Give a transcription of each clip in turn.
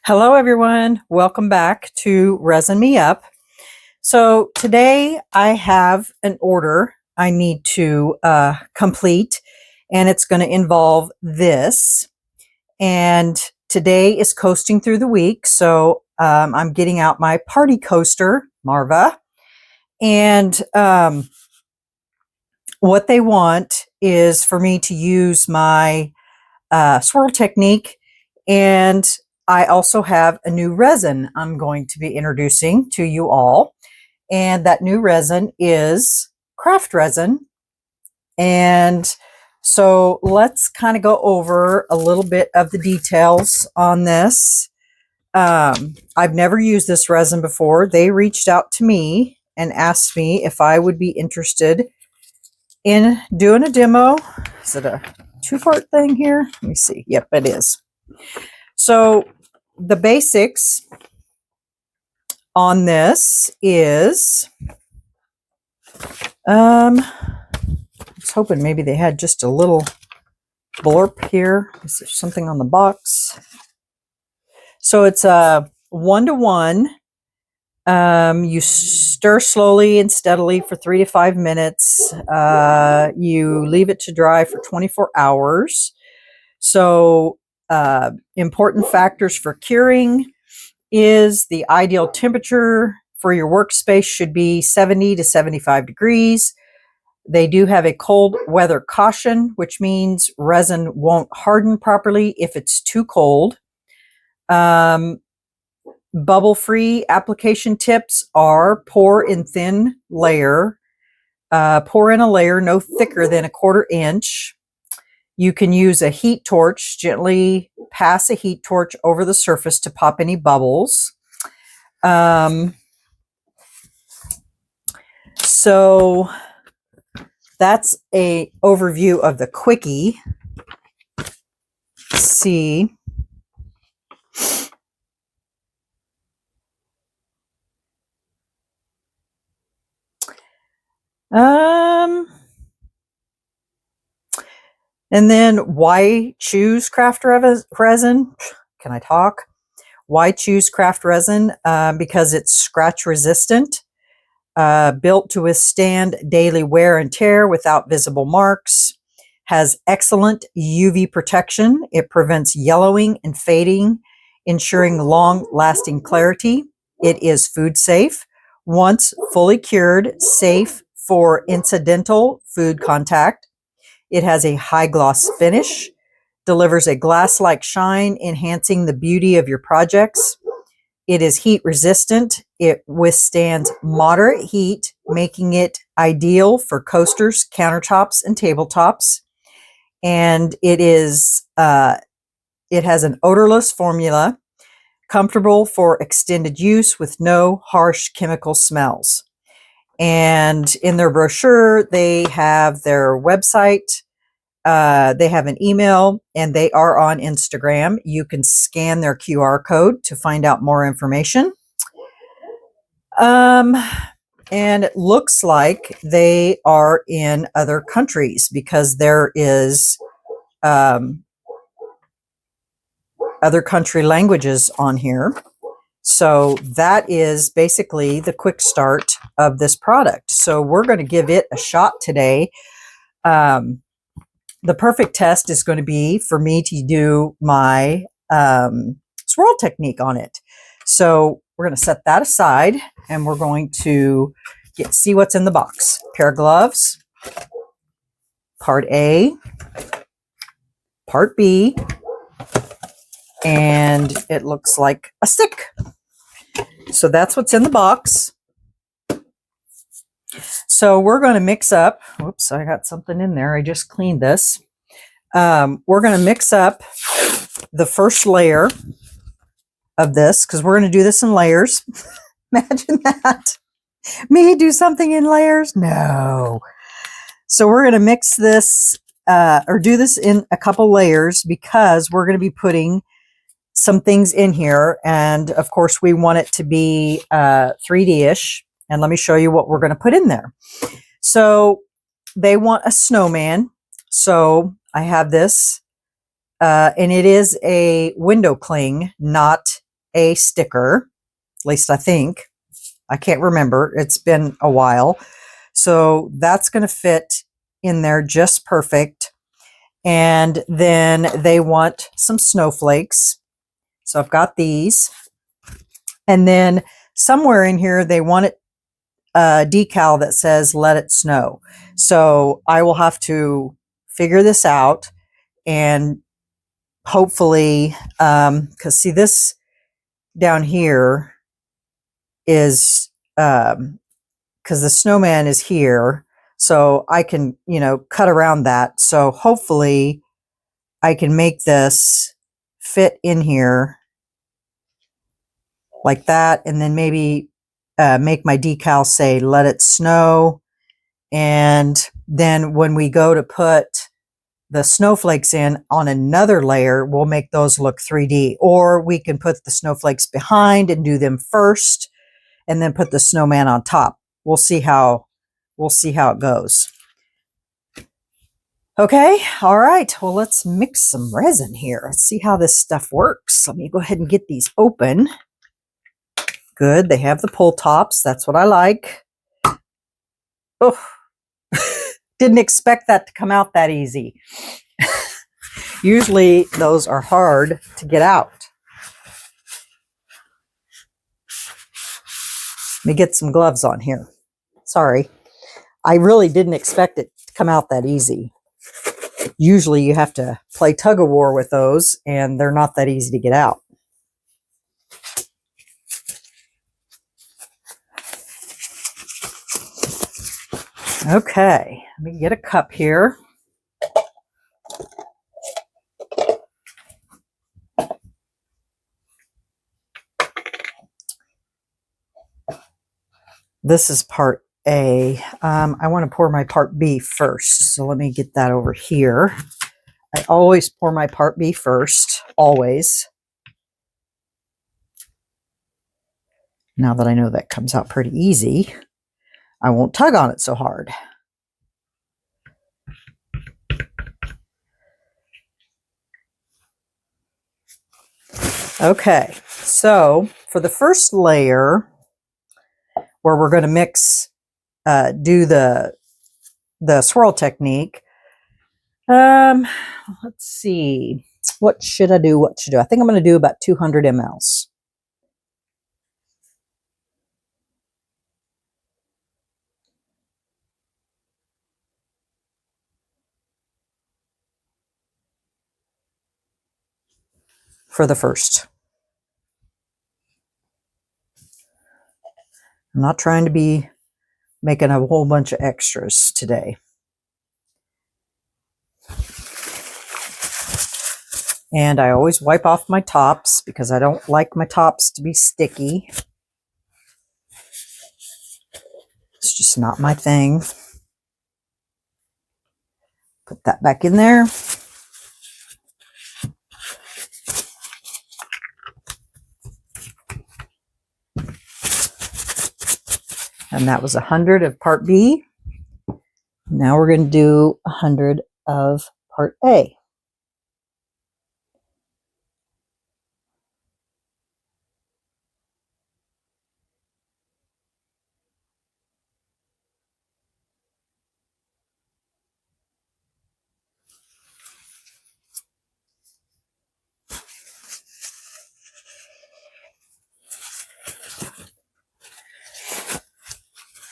Hello everyone, welcome back to Resin Me Up. So today I have an order I need to complete, and it's going to involve this. And today is coasting through the week, so I'm getting out my party coaster, Marva. And what they want is for me to use my swirl technique, and I also have a new resin I'm going to be introducing to you all. And that new resin is craft resin. And so let's kind of go over a little bit of the details on this. I've never used this resin before. They reached out to me and asked me if I would be interested in doing a demo. Is it a two-part thing here? Let me see. Yep, it is. So the basics on this is, I was hoping maybe they had just a little blurb here. Is there something on the box? So it's a 1-to-1. You stir slowly and steadily for 3 to 5 minutes. You leave it to dry for 24 hours. So important factors for curing is the ideal temperature for your workspace should be 70 to 75 degrees. They do have a cold weather caution, which means resin won't harden properly if it's too cold. Bubble-free application tips are pour in thin layer. Pour in a layer no thicker than 1/4 inch. You can use a heat torch, gently pass a heat torch over the surface to pop any bubbles. So that's a overview of the quickie. Let's see. And then why choose craft resin? Can I talk? Why choose craft resin? Because it's scratch resistant, built to withstand daily wear and tear without visible marks, has excellent UV protection. It prevents yellowing and fading, ensuring long-lasting clarity. It is food safe. Once fully cured, safe for incidental food contact. It has a high gloss finish, delivers a glass-like shine, enhancing the beauty of your projects. It is heat resistant. It withstands moderate heat, making it ideal for coasters, countertops, and tabletops. And it has an odorless formula, comfortable for extended use with no harsh chemical smells. And in their brochure, they have their website, they have an email, and they are on Instagram. You can scan their QR code to find out more information. And it looks like they are in other countries because there is other country languages on here. So that is basically the quick start of this product. So we're going to give it a shot today. The perfect test is going to be for me to do my swirl technique on it. So we're going to set that aside, and we're going to see what's in the box. Pair of gloves, part A, part B, and it looks like a stick. So that's what's in the box. So we're going to mix up, whoops, I got something in there. I just cleaned this. We're going to mix up the first layer of this because we're going to do this in layers. Imagine that. Me do something in layers? No. So we're going to mix this or do this in a couple layers because we're going to be putting some things in here. And of course, we want it to be 3D-ish. And let me show you what we're going to put in there. So they want a snowman. So I have this, and it is a window cling, not A sticker, at least I think. I can't remember. It's been a while. So that's going to fit in there just perfect. And then they want some snowflakes. So I've got these. And then somewhere in here, they want it a decal that says, "Let it snow." So I will have to figure this out and hopefully, because see this down here is, because the snowman is here, so I can, you know, cut around that. So hopefully I can make this fit in here like that, and then maybe make my decal say, "Let it snow." And then when we go to put the snowflakes in on another layer, we'll make those look 3D. Or we can put the snowflakes behind and do them first, and then put the snowman on top. We'll see how it goes. Okay, all right. Well, let's mix some resin here. Let's see how this stuff works. Let me go ahead and get these open. Good, they have the pull tops. That's what I like. Oh, didn't expect that to come out that easy. Usually those are hard to get out. Let me get some gloves on here. Sorry. I really didn't expect it to come out that easy. Usually you have to play tug of war with those, and they're not that easy to get out. Okay, let me get a cup here. This is part A. I want to pour my part B first, so let me get that over here. I always pour my part B first, always. Now that I know that comes out pretty easy, I won't tug on it so hard. Okay, so for the first layer, where we're going to mix, do the swirl technique. Let's see. What should I do? What should I do? I think I'm going to do about 200 mLs. For the first. I'm not trying to be making a whole bunch of extras today. And I always wipe off my tops because I don't like my tops to be sticky. It's just not my thing. Put that back in there. And that was 100 of part B. Now we're going to do 100 of part A.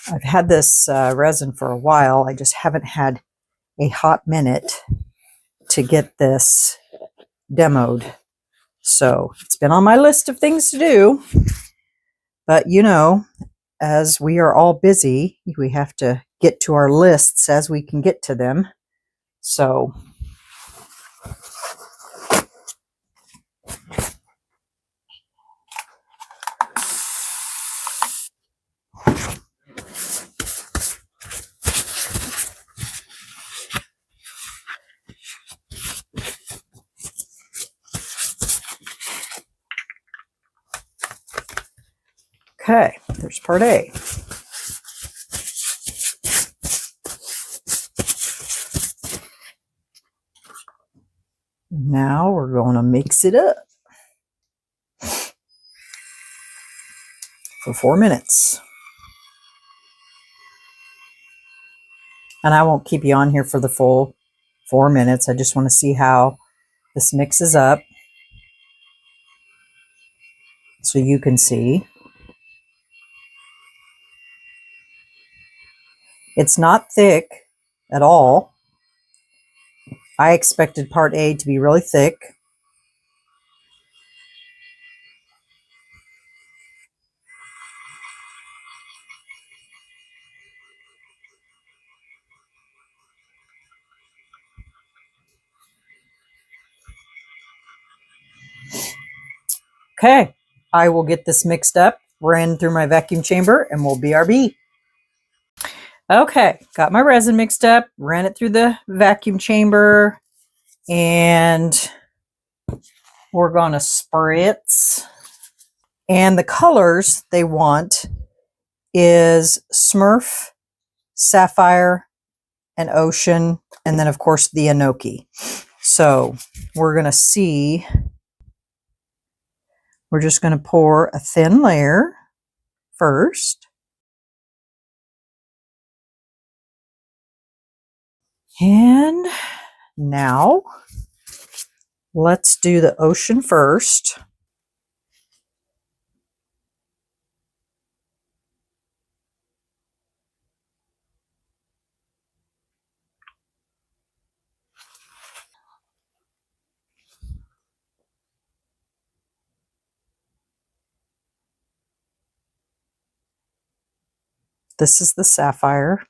I've had this resin for a while. I just haven't had a hot minute to get this demoed. So it's been on my list of things to do. But you know, as we are all busy, we have to get to our lists as we can get to them. So okay, there's part A. Now we're going to mix it up. for 4 minutes. And I won't keep you on here for the full 4 minutes. I just want to see how this mixes up so you can see. It's not thick at all. I expected part A to be really thick. Okay, I will get this mixed up, ran through my vacuum chamber, and we'll BRB. Okay, got my resin mixed up, ran it through the vacuum chamber, and we're going to spritz. And the colors they want is Smurf, Sapphire, and Ocean, and then of course the Enoki. So we're going to see, we're just going to pour a thin layer first. And now let's do the Ocean first. This is the Sapphire.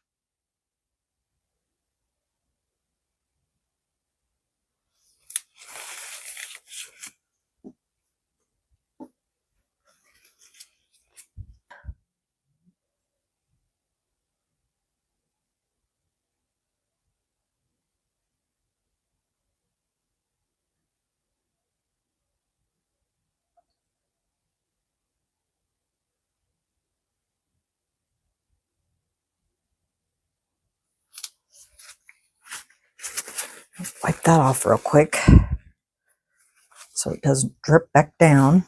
Wipe that off real quick so it doesn't drip back down.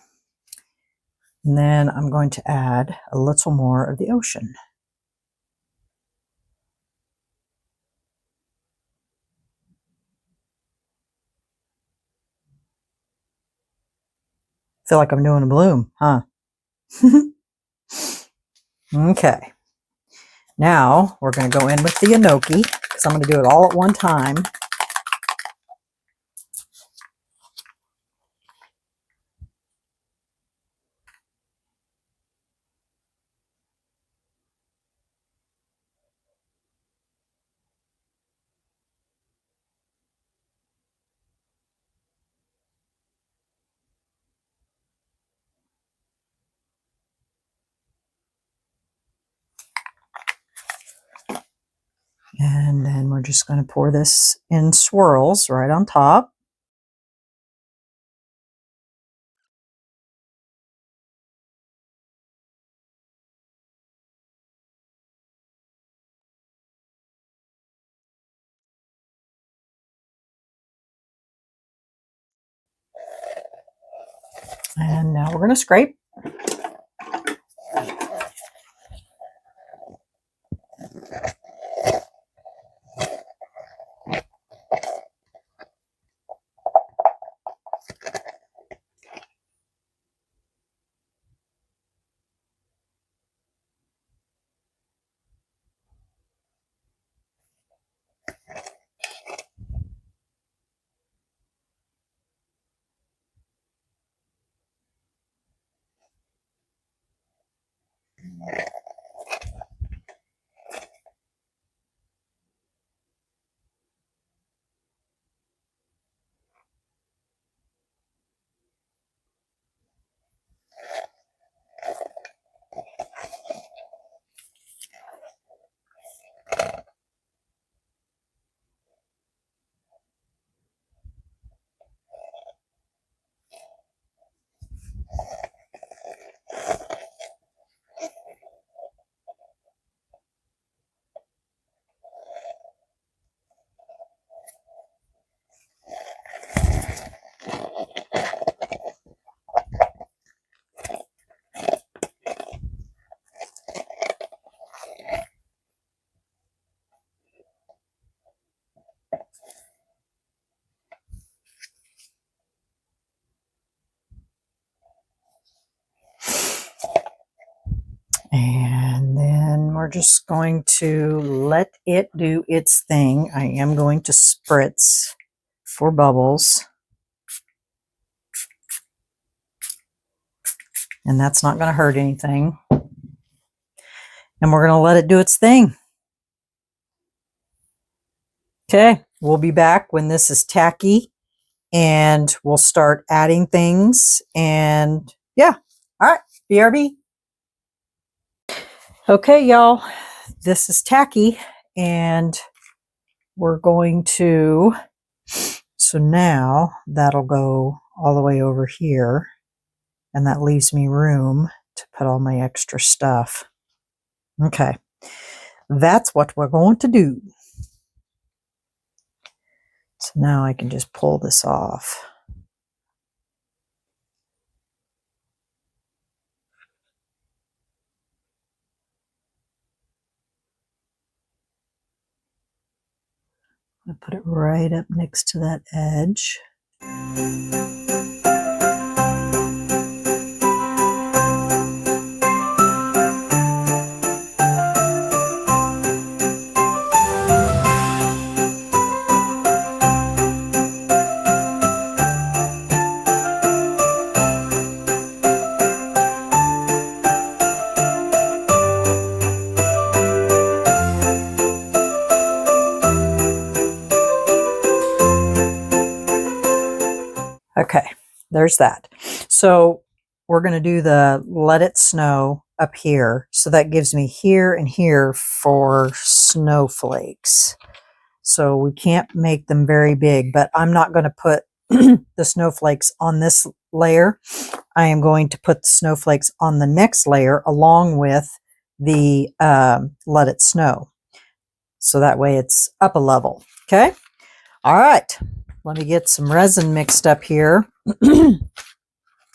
And then I'm going to add a little more of the Ocean. Feel like I'm doing a bloom, huh? Okay. Now we're going to go in with the Enoki because I'm going to do it all at one time. And then we're just going to pour this in swirls right on top. And now we're going to scrape. we're just going to let it do its thing. I am going to spritz for bubbles. And that's not going to hurt anything. And we're going to let it do its thing. Okay, we'll be back when this is tacky and we'll start adding things. And yeah, all right, BRB. Okay, y'all, this is tacky and we're going to, so now that'll go all the way over here and that leaves me room to put all my extra stuff. Okay, that's what we're going to do. So now I can just pull this off. I put it right up next to that edge. Okay, there's that. So we're going to do the let it snow up here. So that gives me here and here for snowflakes. So we can't make them very big, but I'm not going to put the snowflakes on this layer. I am going to put the snowflakes on the next layer along with the let it snow. So that way it's up a level. Okay. All right. Let me get some resin mixed up here. And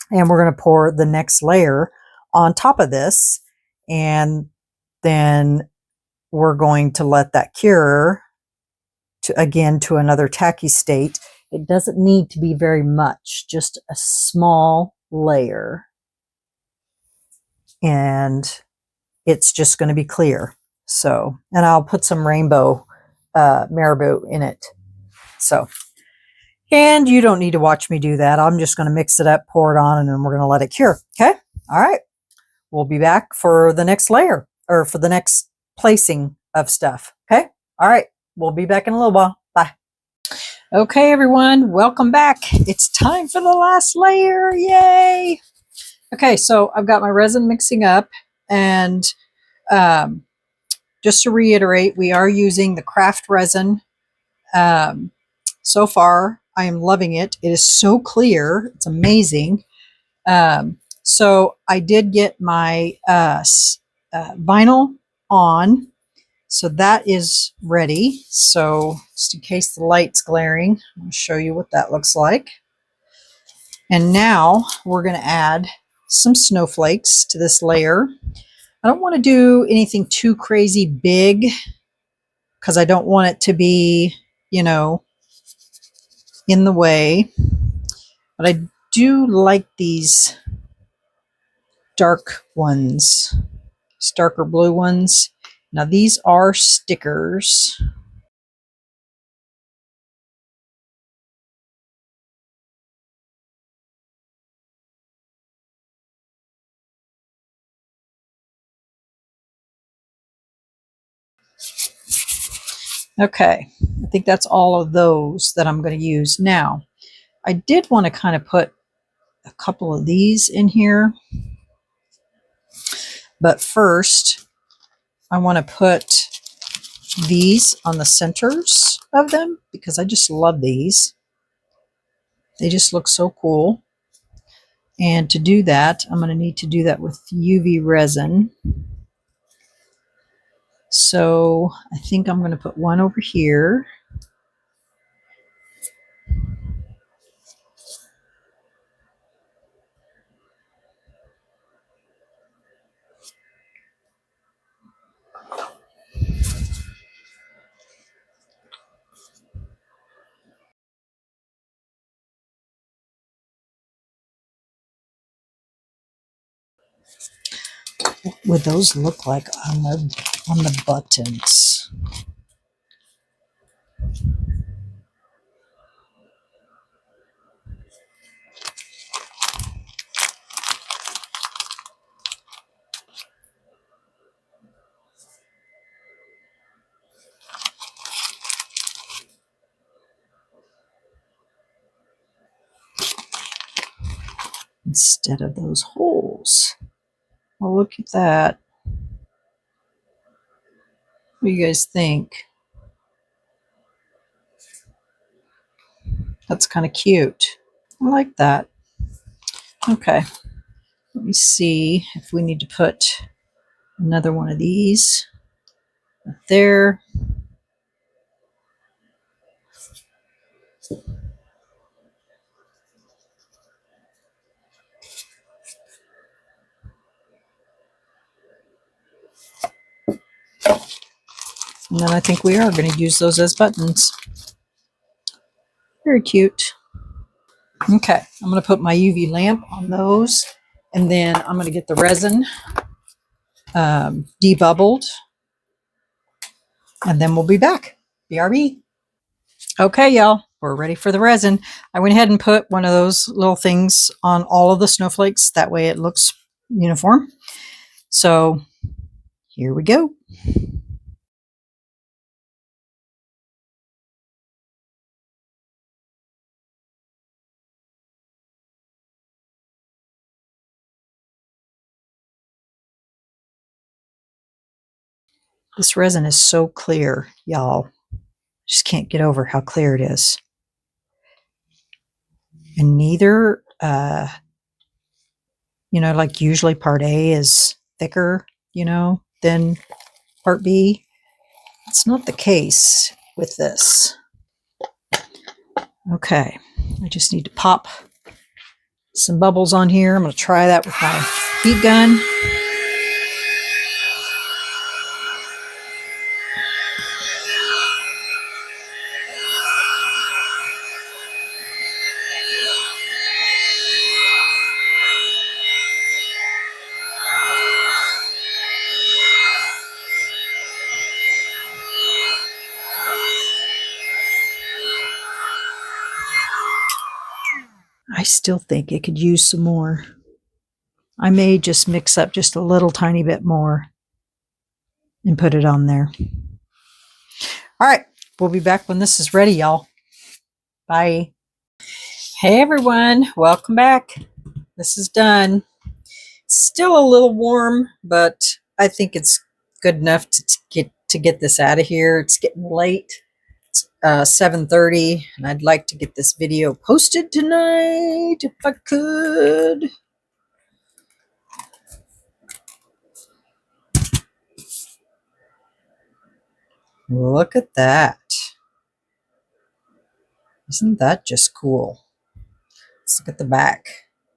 we're going to pour the next layer on top of this. And then we're going to let that cure to another tacky state. It doesn't need to be very much, just a small layer. And it's just going to be clear. So, and I'll put some rainbow marabou in it. So, and you don't need to watch me do that. I'm just going to mix it up, pour it on, and then we're going to let it cure. Okay. All right. We'll be back for the next layer or for the next placing of stuff. Okay. All right. We'll be back in a little while. Bye. Okay, everyone. Welcome back. It's time for the last layer. Yay. Okay. So I've got my resin mixing up and just to reiterate, we are using the craft resin. So far, I am loving it. It is so clear. It's amazing. So I did get my vinyl on. So that is ready. So just in case the light's glaring, I'll show you what that looks like. And now we're going to add some snowflakes to this layer. I don't want to do anything too crazy big because I don't want it to be, you know, in the way. But I do like these dark ones, these darker blue ones. Now these are stickers. Okay, I think that's all of those that I'm going to use. Now, I did want to kind of put a couple of these in here. But first, I want to put these on the centers of them because I just love these. They just look so cool. And to do that, I'm going to need to do that with UV resin. So I think I'm going to put one over here. What would those look like on the buttons? Instead of those holes. Well, look at that. What do you guys think? That's kind of cute. I like that. Okay. Let me see if we need to put another one of these up there. And then I think we are going to use those as buttons. Very cute. Okay, I'm going to put my UV lamp on those, and then I'm going to get the resin debubbled, and then we'll be back. BRB. Okay, y'all, we're ready for the resin. I went ahead and put one of those little things on all of the snowflakes. That way it looks uniform. So here we go. This resin is so clear, y'all. Just can't get over how clear it is. And neither, like usually part A is thicker, than part B. It's not the case with this. Okay, I just need to pop some bubbles on here. I'm going to try that with my heat gun. I still think it could use some more. I may just mix up just a little tiny bit more and put it on there. All right, we'll be back when this is ready, y'all. Bye. Hey everyone, welcome back. This is done. Still a little warm, but I think it's good enough to get this out of here. It's getting late. It's 7:30, and I'd like to get this video posted tonight if I could. Look at that. Isn't that just cool? Let's look at the back.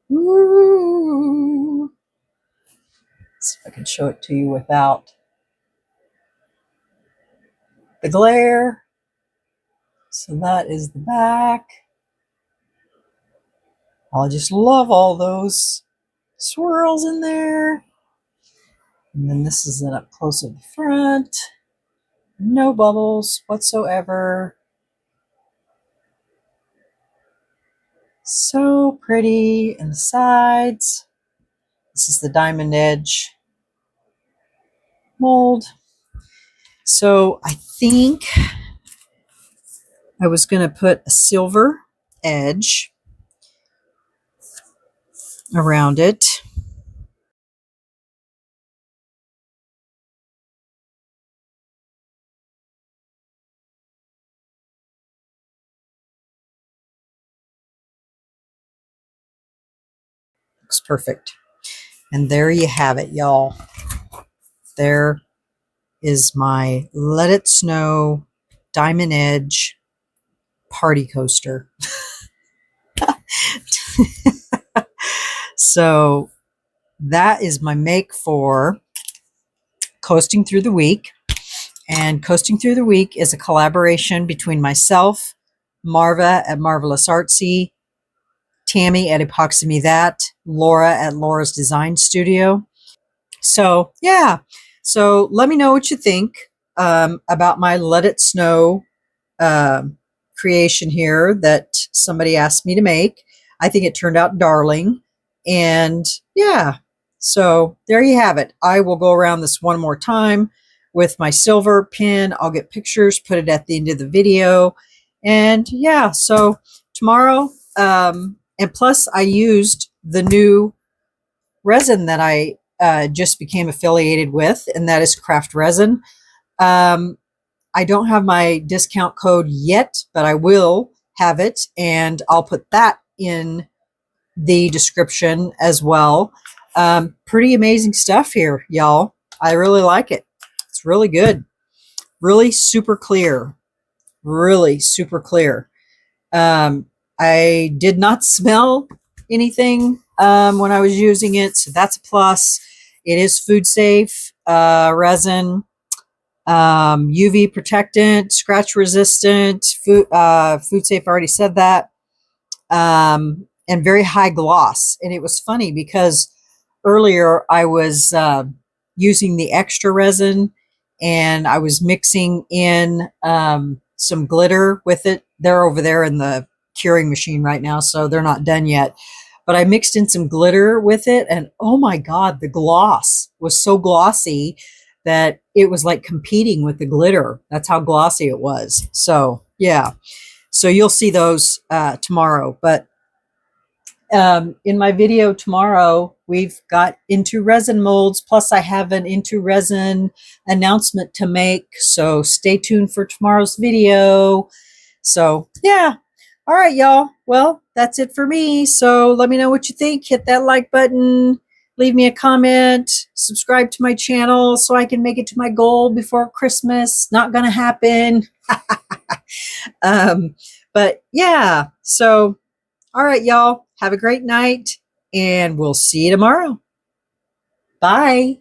Woo! Let's see if I can show it to you without the glare. So that is the back. I just love all those swirls in there. And then this is an up close of the front. No bubbles whatsoever. So pretty. And the sides. This is the diamond edge mold. So I think I was going to put a silver edge around it. Looks perfect. And there you have it, y'all. There is my Let It Snow Diamond Edge party coaster. So that is my make for Coasting Through the Week. And Coasting Through the Week is a collaboration between myself, Marva at Marvelous Artsy, Tammy at Epoxy Me That, Laura at Laura's Design Studio. So yeah, so let me know what you think about my Let It Snow creation here that somebody asked me to make. I think it turned out darling. And yeah, so there you have it. I will go around this one more time with my silver pin. I'll get pictures, put it at the end of the video. And yeah, so tomorrow, and plus I used the new resin that I just became affiliated with, and that is Craft Resin. I don't have my discount code yet, but I will have it, and I'll put that in the description as well. Pretty amazing stuff here, y'all. I really like it. It's really good. Really super clear. Really super clear. I did not smell anything when I was using it, so that's a plus. It is food safe resin. UV protectant, scratch resistant, food safe, I already said that, and very high gloss. And it was funny because earlier I was using the extra resin and I was mixing in some glitter with it. They're over there in the curing machine right now, so they're not done yet. But I mixed in some glitter with it, and oh my God, the gloss was so glossy that it was like competing with the glitter. That's how glossy it was. So yeah, so you'll see those tomorrow. But in my video tomorrow, we've got Into Resin molds, plus I have an Into Resin announcement to make. So stay tuned for tomorrow's video. So yeah. All right, y'all. Well, that's it for me. So let me know what you think. Hit that like button. Leave me a comment. Subscribe to my channel so I can make it to my goal before Christmas. Not going to happen. But yeah. So, all right, y'all. Have a great night, and we'll see you tomorrow. Bye.